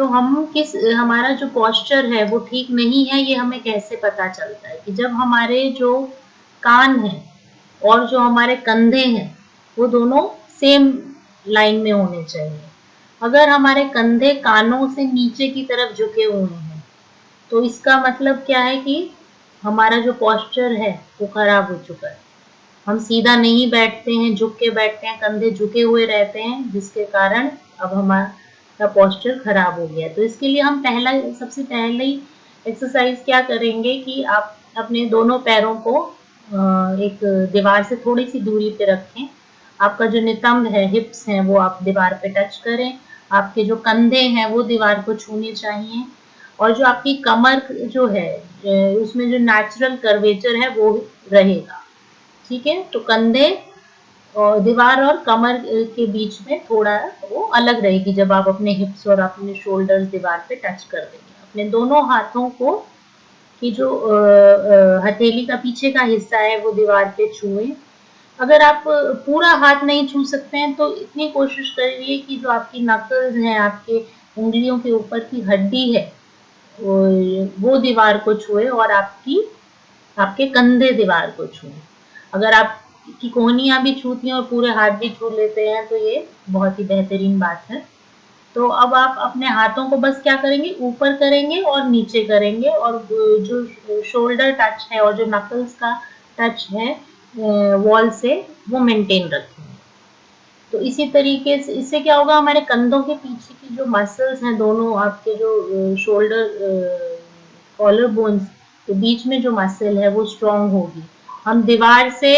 तो हम हमारा जो पोस्चर है वो ठीक नहीं है, ये हमें कैसे पता चलता है कि जब हमारे जो कान हैं और जो हमारे कंधे हैं वो दोनों सेम लाइन में होने चाहिए। अगर हमारे कंधे कानों से नीचे की तरफ झुके हुए हैं तो इसका मतलब क्या है कि हमारा जो पोस्चर है वो खराब हो चुका है। हम सीधा नहीं बैठते हैं, झुक के बैठते हैं, कंधे झुके हुए रहते हैं, जिसके कारण अब हमारा पोस्चर खराब हो गया। तो इसके लिए हम सबसे पहले ही एक्सरसाइज क्या करेंगे कि आप अपने दोनों पैरों को एक दीवार से थोड़ी सी दूरी पे रखें। आपका जो नितंब है, हिप्स हैं, वो आप दीवार पे टच करें। आपके जो कंधे हैं वो दीवार को छूने चाहिए और जो आपकी कमर जो है उसमें जो नेचुरल कर्वेचर है वो रहेगा। ठीक है, तो कंधे और दीवार और कमर के बीच में थोड़ा वो अलग रहेगी जब आप अपने हिप्स और अपने शोल्डर्स दीवार पे टच कर देंगे। अपने दोनों हाथों को की जो हथेली का पीछे का हिस्सा है वो दीवार पे छुएं। अगर आप पूरा हाथ नहीं छू सकते हैं तो इतनी कोशिश करिए कि जो आपकी नकल्स हैं, आपके उंगलियों के ऊपर की हड्डी है, वो दीवार को छुए और आपके कंधे दीवार को छुए। अगर आपकी कोहनियां भी छूती हैं और पूरे हाथ भी छू लेते हैं तो ये बहुत ही बेहतरीन बात है। तो अब आप अपने हाथों को बस क्या करेंगे, ऊपर करेंगे और नीचे करेंगे और जो शोल्डर टच है और जो नकल्स का टच है वॉल से वो मेंटेन रखेंगे। तो इसी तरीके से इससे क्या होगा, हमारे कंधों के पीछे की जो मसल्स हैं, दोनों आपके जो शोल्डर कॉलर बोन्स के बीच में जो मसल है वो स्ट्रांग होगी। हम दीवार से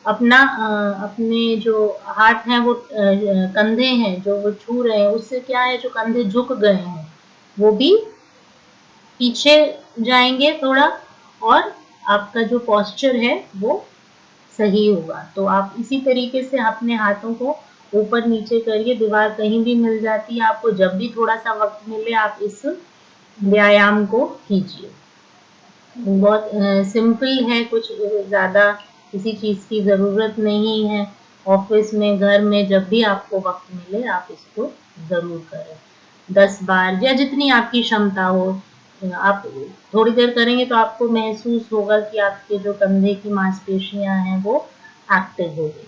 अपने जो हाथ हैं वो कंधे हैं जो वो छू रहे हैं, उससे क्या है, जो कंधे झुक गए हैं वो भी पीछे जाएंगे थोड़ा और आपका जो पोस्चर है वो सही होगा। तो आप इसी तरीके से अपने हाथों को ऊपर नीचे करिए। दीवार कहीं भी मिल जाती है आपको, जब भी थोड़ा सा वक्त मिले आप इस व्यायाम को कीजिए। बहुत सिंपल है, कुछ ज़्यादा किसी चीज़ की ज़रूरत नहीं है। ऑफिस में, घर में, जब भी आपको वक्त मिले आप इसको ज़रूर करें। 10 बार या जितनी आपकी क्षमता हो। आप थोड़ी देर करेंगे तो आपको महसूस होगा कि आपके जो कंधे की मांसपेशियां हैं वो एक्टिव हो गई।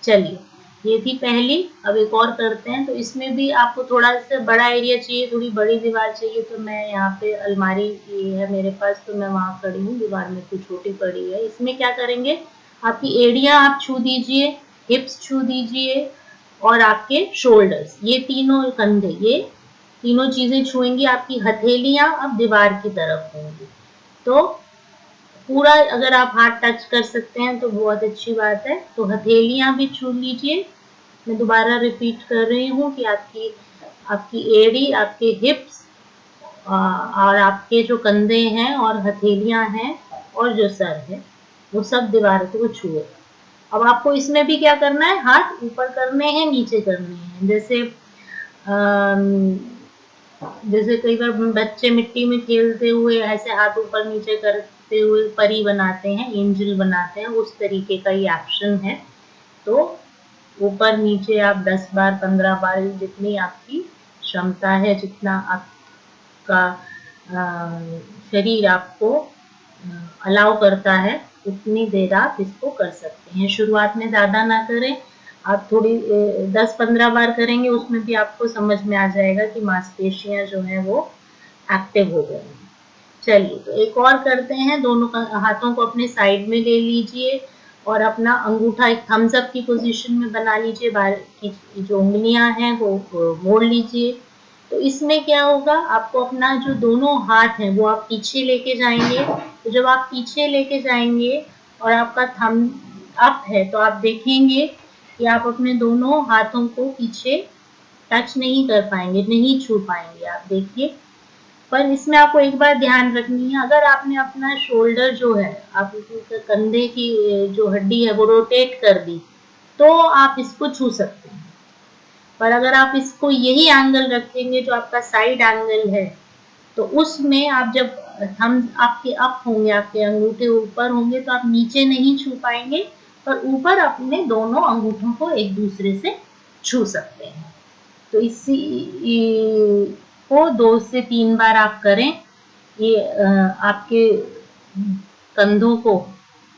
चलिए, ये थी पहली। अब एक और करते हैं। तो इसमें भी आपको थोड़ा सा बड़ा एरिया चाहिए, थोड़ी बड़ी दीवार चाहिए। तो मैं यहाँ पे अलमारी है मेरे पास, तो मैं वहाँ खड़ी हूँ, दीवार में कुछ छोटी पड़ी है। इसमें क्या करेंगे, आपकी एड़ियाँ आप छू दीजिए, हिप्स छू दीजिए और आपके शोल्डर्स, ये तीनों कंधे, ये तीनों चीजें छुएंगी। आपकी हथेलियां अब दीवार की तरफ होंगी। तो पूरा अगर आप हाथ टच कर सकते हैं तो बहुत अच्छी बात है। तो हथेलियां भी छू लीजिए। मैं दोबारा रिपीट कर रही हूँ कि आपकी आपकी एड़ी, आपके हिप्स और आपके जो कंधे हैं और हथेलियां हैं और जो सर है वो सब दीवार को छुए। अब आपको इसमें भी क्या करना है, हाथ ऊपर करने हैं, नीचे करने हैं। जैसे कई बार बच्चे मिट्टी में खेलते हुए ऐसे हाथ ऊपर नीचे करते हुए परी बनाते हैं, एंजल बनाते हैं, उस तरीके का ये एक्शन है। तो ऊपर नीचे आप 10 बार 15 बार, जितनी आपकी क्षमता है, जितना आपका शरीर आपको अलाउ करता है, उतनी देर आप इसको कर सकते हैं। शुरुआत में ज़्यादा ना करें, आप थोड़ी 10-15 बार करेंगे, उसमें भी आपको समझ में आ जाएगा कि मांसपेशियां जो है वो एक्टिव हो गई हैं। चलिए, तो एक और करते हैं। दोनों हाथों को अपने साइड में ले लीजिए और अपना अंगूठा एक थम्स अप की पोजीशन में बना लीजिए। बाकी जो उंगलियां हैं वो मोड़ लीजिए। तो इसमें क्या होगा, आपको अपना जो दोनों हाथ हैं वो आप पीछे लेके जाएंगे। तो जब आप पीछे लेके जाएंगे और आपका थम अप है तो आप देखेंगे कि आप अपने दोनों हाथों को पीछे टच नहीं कर पाएंगे, नहीं छू पाएंगे। आप देखिए, पर इसमें आपको एक बात ध्यान रखनी है, अगर आपने अपना शोल्डर जो है, आप कंधे की जो हड्डी है वो रोटेट कर दी तो आप इसको छू सकते हैं। पर अगर आप इसको यही एंगल रखेंगे जो आपका साइड एंगल है, तो उसमें आप जब थंब आपके अप होंगे, आपके अंगूठे ऊपर होंगे, तो आप नीचे नहीं छू पाएंगे, पर ऊपर अपने दोनों अंगूठों को एक दूसरे से छू सकते हैं। तो को 2 से 3 बार आप करें। ये आपके कंधों को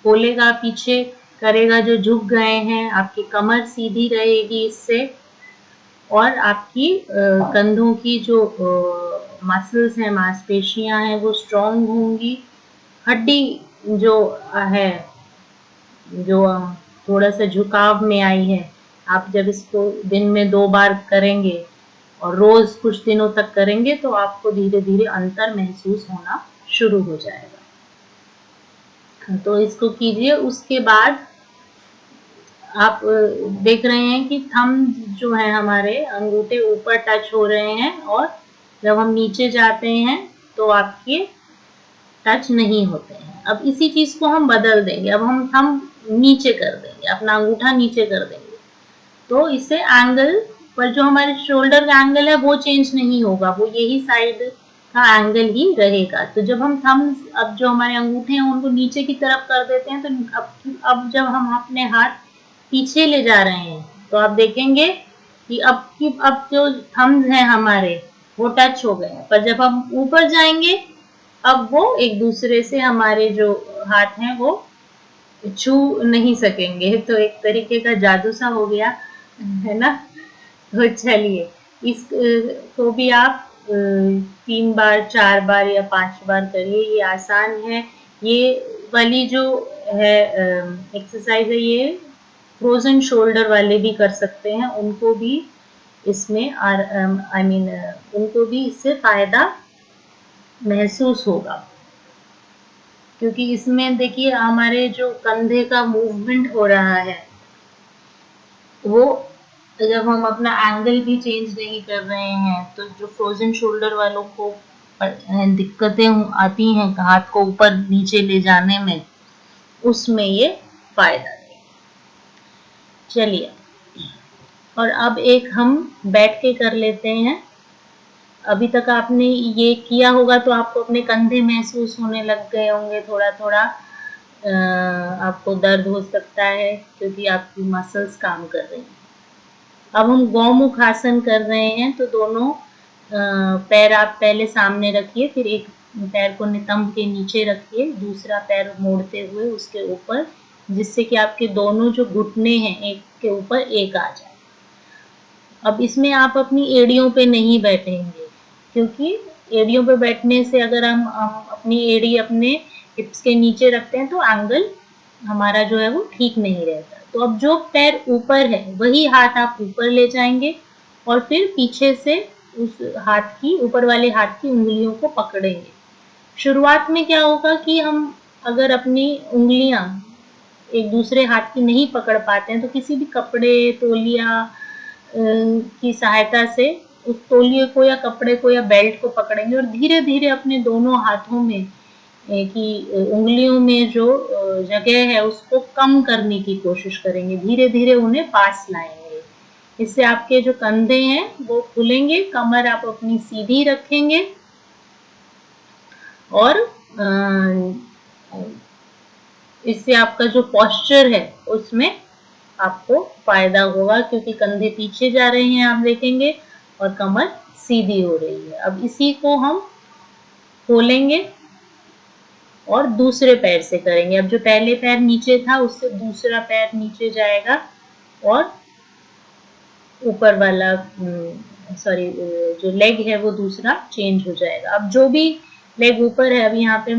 खोलेगा, पीछे करेगा जो झुक गए हैं, आपकी कमर सीधी रहेगी इससे, और आपकी कंधों की जो मसल्स हैं, मांसपेशियां हैं, वो स्ट्रॉन्ग होंगी। हड्डी जो है, जो थोड़ा सा झुकाव में आई है, आप जब इसको दिन में 2 बार करेंगे और रोज कुछ दिनों तक करेंगे तो आपको धीरे धीरे अंतर महसूस होना शुरू हो जाएगा। तो इसको कीजिए। उसके बाद आप देख रहे हैं कि थंब जो है हमारे अंगूठे ऊपर टच हो रहे हैं, और जब हम नीचे जाते हैं तो आपके टच नहीं होते हैं। अब इसी चीज को हम बदल देंगे। अब हम थंब नीचे कर देंगे, अपना अंगूठा नीचे कर देंगे, तो इससे एंगल पर जो हमारे शोल्डर का एंगल है वो चेंज नहीं होगा, वो यही साइड का एंगल ही रहेगा। तो जब हम थंब, अब जो हमारे अंगूठे हैं उनको नीचे की तरफ कर देते हैं, तो अब जब हम अपने हाथ पीछे ले जा रहे हैं तो आप देखेंगे कि अब जो थंब्स हैं हमारे वो टच हो गए हैं, पर जब हम ऊपर जाएंगे अब वो एक दूसरे से हमारे जो हाथ हैं वो छू नहीं सकेंगे। तो एक तरीके का जादू सा हो गया, है ना। तो चलिए, इस को भी आप 3 बार, 4 बार या 5 बार करिए। ये आसान है। ये वाली जो है एक्सरसाइज है, ये फ्रोजन शोल्डर वाले भी कर सकते हैं, उनको भी इसमें उनको भी इससे फायदा महसूस होगा, क्योंकि इसमें देखिए हमारे जो कंधे का मूवमेंट हो रहा है, वो जब हम अपना एंगल भी चेंज नहीं कर रहे हैं, तो जो फ्रोजन शोल्डर वालों को दिक्कतें आती हैं हाथ को ऊपर नीचे ले जाने में, उसमें ये फायदा देगा। चलिए, और अब एक हम बैठ के कर लेते हैं। अभी तक आपने ये किया होगा तो आपको अपने कंधे महसूस होने लग गए होंगे, थोड़ा थोड़ा आपको दर्द हो सकता है क्योंकि आपकी मसल्स काम कर रही हैं। अब हम गौमुख आसन कर रहे हैं, तो दोनों पैर आप पहले सामने रखिए, फिर एक पैर को नितंब के नीचे रखिए, दूसरा पैर मोड़ते हुए उसके ऊपर, जिससे कि आपके दोनों जो घुटने हैं एक के ऊपर एक आ जाए। अब इसमें आप अपनी एड़ियों पे नहीं बैठेंगे, क्योंकि एड़ियों पे बैठने से अगर हम अपनी एड़ी अपने हिप्स के नीचे रखते हैं तो एंगल हमारा जो है वो ठीक नहीं रहता। तो अब जो पैर ऊपर है वही हाथ आप ऊपर ले जाएंगे, और फिर पीछे से उस हाथ की, ऊपर वाले हाथ की उंगलियों को पकड़ेंगे। शुरुआत में क्या होगा कि हम अगर अपनी उंगलियां एक दूसरे हाथ की नहीं पकड़ पाते हैं, तो किसी भी कपड़े, तौलिया की सहायता से उस तौलिए को या कपड़े को या बेल्ट को पकड़ेंगे, और धीरे धीरे अपने दोनों हाथों में की उंगलियों में जो जगह है उसको कम करने की कोशिश करेंगे, धीरे धीरे उन्हें पास लाएंगे। इससे आपके जो कंधे हैं वो खुलेंगे, कमर आप अपनी सीधी रखेंगे, और इससे आपका जो पोस्चर है उसमें आपको फायदा होगा, क्योंकि कंधे पीछे जा रहे हैं आप देखेंगे, और कमर सीधी हो रही है। अब इसी को हम खोलेंगे और दूसरे पैर से करेंगे। अब जो पहले पैर नीचे था उससे दूसरा पैर नीचे जाएगा, और ऊपर वाला जो लेग है वो दूसरा चेंज हो जाएगा। अब जो भी लेग ऊपर है, अभी यहाँ पे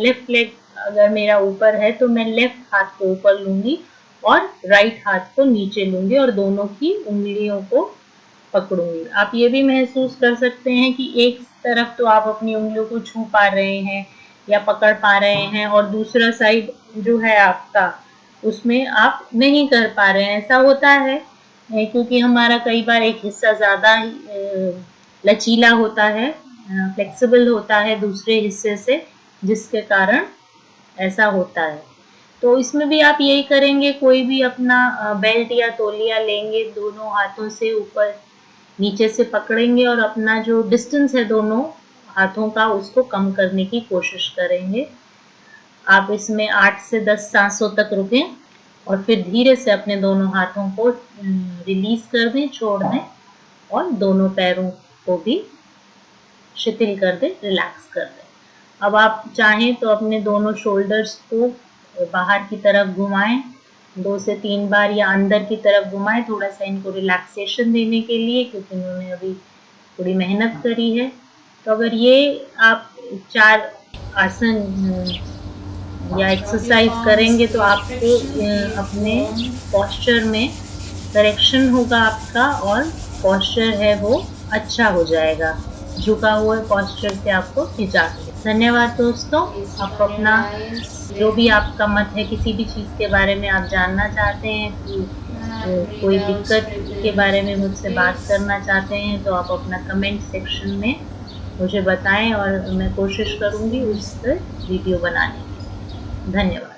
लेफ्ट लेग अगर मेरा ऊपर है तो मैं लेफ्ट हाथ को ऊपर लूंगी और राइट हाथ को नीचे लूंगी, और दोनों की उंगलियों को पकड़ूंगी। आप ये भी महसूस कर सकते हैं कि एक तरफ तो आप अपनी उंगलियों को छू पा रहे हैं या पकड़ पा रहे हैं, और दूसरा साइड जो है आपका उसमें आप नहीं कर पा रहे हैं। ऐसा होता है क्योंकि हमारा कई बार एक हिस्सा ज्यादा लचीला होता है, फ्लेक्सिबल होता है दूसरे हिस्से से, जिसके कारण ऐसा होता है। तो इसमें भी आप यही करेंगे, कोई भी अपना बेल्ट या तौलिया लेंगे, दोनों हाथों से ऊपर नीचे से पकड़ेंगे, और अपना जो डिस्टेंस है दोनों हाथों का उसको कम करने की कोशिश करेंगे। आप इसमें 8 से 10 सांसों तक रुकें, और फिर धीरे से अपने दोनों हाथों को रिलीज कर दें, छोड़ दें, और दोनों पैरों को भी शिथिल कर दे, रिलैक्स कर दे। अब आप चाहें तो अपने दोनों शोल्डर्स को बाहर की तरफ घुमाएं 2 से 3 बार या अंदर की तरफ घुमाएं, थोड़ा सा इनको रिलैक्सेशन देने के लिए, क्योंकि इन्होंने अभी थोड़ी मेहनत करी है। तो अगर ये आप 4 आसन या एक्सरसाइज करेंगे तो आपको अपने पोस्चर में करेक्शन होगा आपका, और पोस्चर है वो अच्छा हो जाएगा, झुका हुआ पोस्चर से आपको निजात मिले। धन्यवाद दोस्तों। आप अपना जो भी आपका मत है, किसी भी चीज़ के बारे में आप जानना चाहते हैं, कोई दिक्कत के बारे में मुझसे बात करना चाहते हैं, तो आप अपना कमेंट सेक्शन में मुझे बताएं और मैं कोशिश करूंगी उस पर वीडियो बनाने की। धन्यवाद।